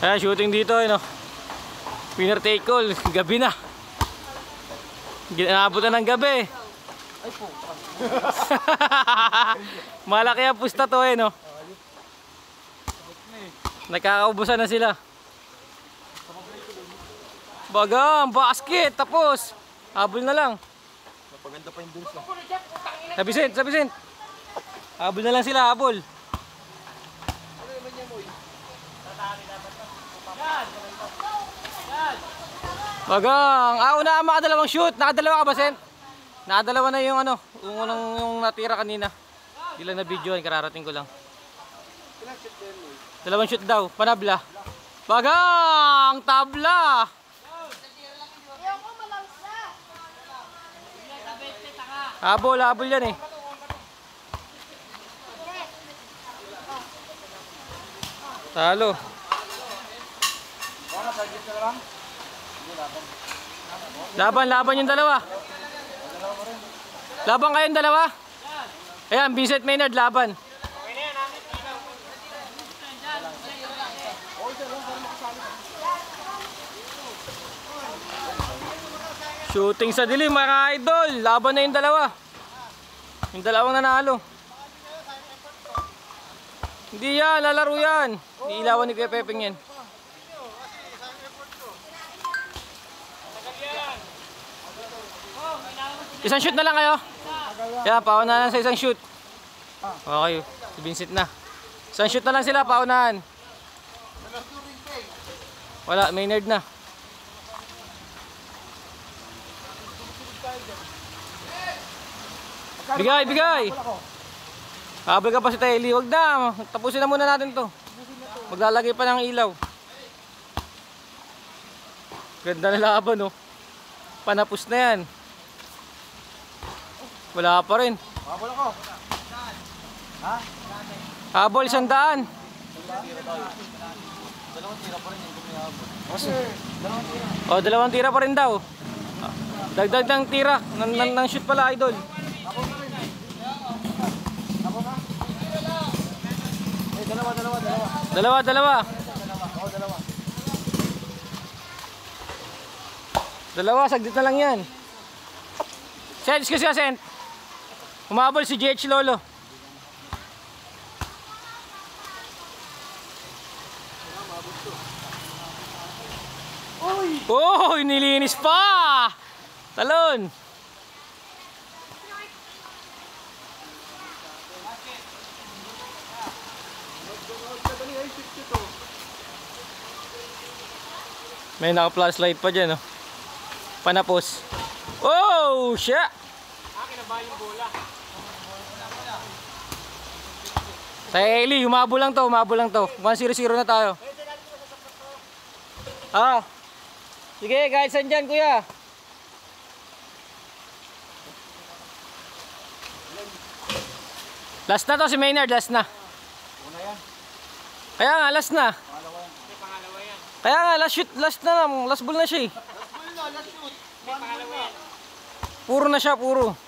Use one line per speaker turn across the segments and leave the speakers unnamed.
Ayan, shooting dito, no? Winner take all. Gabi na. Ginabot na ng gabi.
Ay po.
Malaki ang pusta to, no? Nakakaubusan na sila. Bagang, basket, tapos. Habol na lang.
Napaganda pa yung dulce.
Sa Vicent. Habol na lang sila, habol. Bagang, una ang makadalawang shoot. Nakadalawa ka ba, Sen? Nakadalawa na yung ano, yung natira kanina. Hindi lang na video, kararating ko lang. Dalawang shoot daw, panabla. Bagang, tabla. Habol yan eh. Talo. Laban yung dalawa. Laban kayong dalawa. Ayan, Vincent Maynard laban. Shooting sa dilim mga idol. Laban na yung dalawa. Yung dalawang nanalo. Hindi yan, lalaro yan. Iilawan ni Kuya Pepeng yan. Isang shoot na lang kayo. Yan, paunahan sa isang shoot. Okay, si Vincent na. Isang shoot na lang sila, paunahan. Wala, Maynard na. Bigay! Habol ka pa si Taylor. Huwag na, tapusin na muna natin to. Maglalagay pa ng ilaw. Ganda na laban, no? Panapos na yan. Wala pa rin.
Habol ako. Ha?
Habol, 100.
Dalawang tira pa rin yung kumihabol.
O, 2 tira pa rin daw. Dagdag ng tira. Ng shoot pala, idol. Dalawa. Dalawa, saglit na lang yan. Sent, excuse ka, Sent. Humabol si GH Lolo. Oh, nilinis pa. Talon. May naka-flashlight pa dyan, oh. Panapos. Oh, shit! Kinaba yung bola. Sa Eli, humabol lang to. 1-0-0 na tayo. Sige, guys, saan dyan, kuya? Last na to si Maynard, last na. Kaya nga, last na. Kaya nga, last na lang. Last ball na siya eh.
Last shoot.
Puro na siya, puro.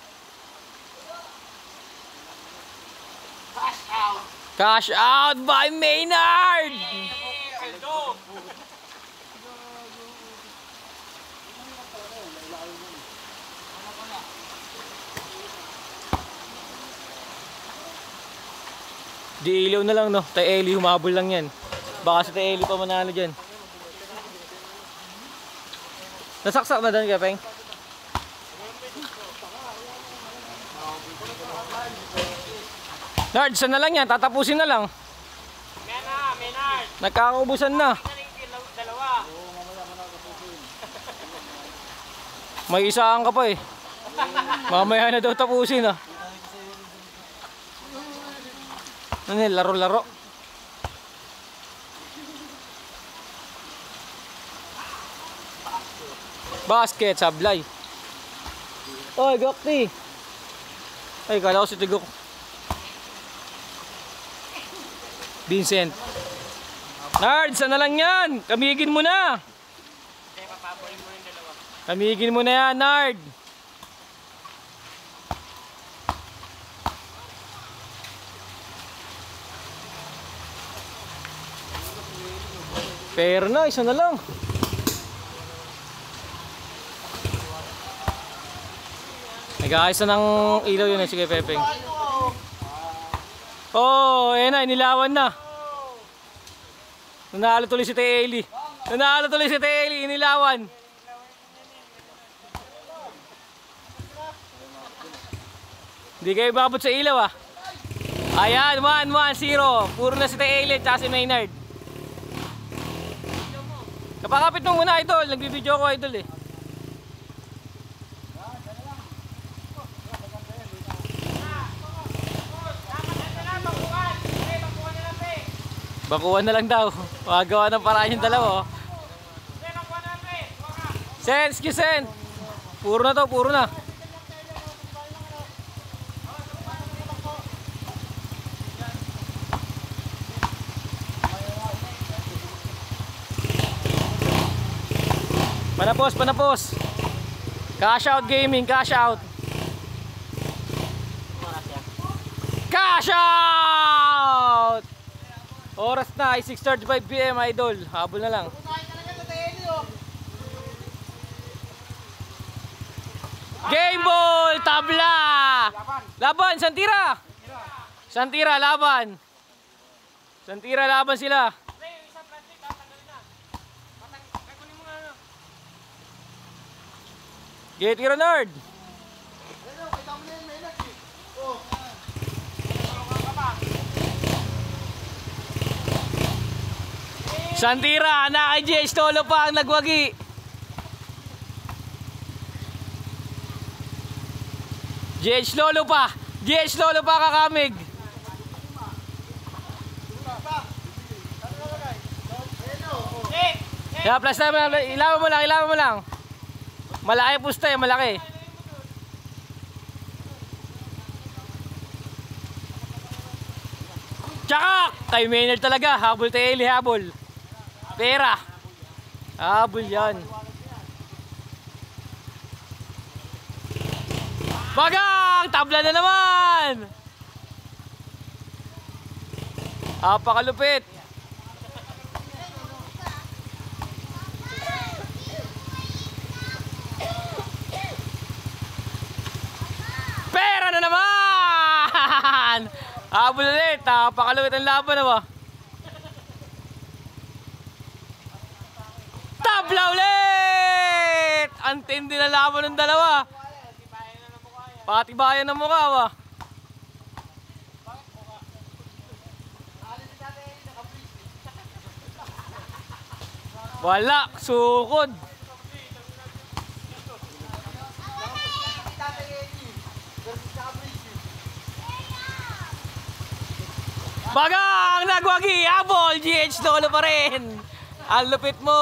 Cash out by Maynard! Di ilaw na lang, no? Tay Eli, humabol lang yan. Baka si Tay Eli pa manalo dyan. Nasaksak na doon, Kapeng? Nard, saan na lang yan? Tatapusin na lang. Maynard. Nagkakaubusan na. May isaan ka pa eh. Mamaya na daw tapusin ah. Ano yun? Laro-laro. Basket, sablay. Oy, Gokti. Ay, kala ko si Tigok. Vincent. Nard, saan na lang yan? Kamigin mo na. Kamigin mo na yan, Nard. Pero na, isa na lang. Nag-aayos na ng ilaw yun, sige Pepeng. Oh, ayan na, inilawan na. Nanalo tuloy si Teeli. Nanalo tuloy si Teeli, inilawan. Hindi kayo babot sa ilaw ah. Ayan, 1-1-0. Puro na si Teeli at si Maynard. Kapakapit mo muna idol, nagbibideo ko idol eh. Bakuan na lang daw. Magawa ng paraan yung dalawa. Oh. Sen, excuse Sen. Puro na to, puro na. Panapos, panapos. Cash out gaming, cash out. Cash out! Oras na ay 6:35 PM idol. Habol na lang. Game ball, tabla. Laban, Santira. Santira laban. Santira laban sila. Get it Ronald. Santira, na kay JH Lolo pa ang nagwagi. JH Lolo pa. JH Lolo pa kakamig. Yeah, plus na, ilawan mo lang, ilawan mo lang. Malaki pusta eh, malaki. Tsaka, kay Maynard talaga, habol tayo Eli, habol. Pera. Habol yan. Bagang! Tabla na naman! Apakalupit. Pera na naman! Habol ulit. Apakalupit ang laban na ba? Tabla ulit! Ang tindi na laban ng dalawa. Patibayan ng mukha ba? Wala, sukod. Bagang nagwagi, habol, GH Lolo pa rin. Ang lupit mo.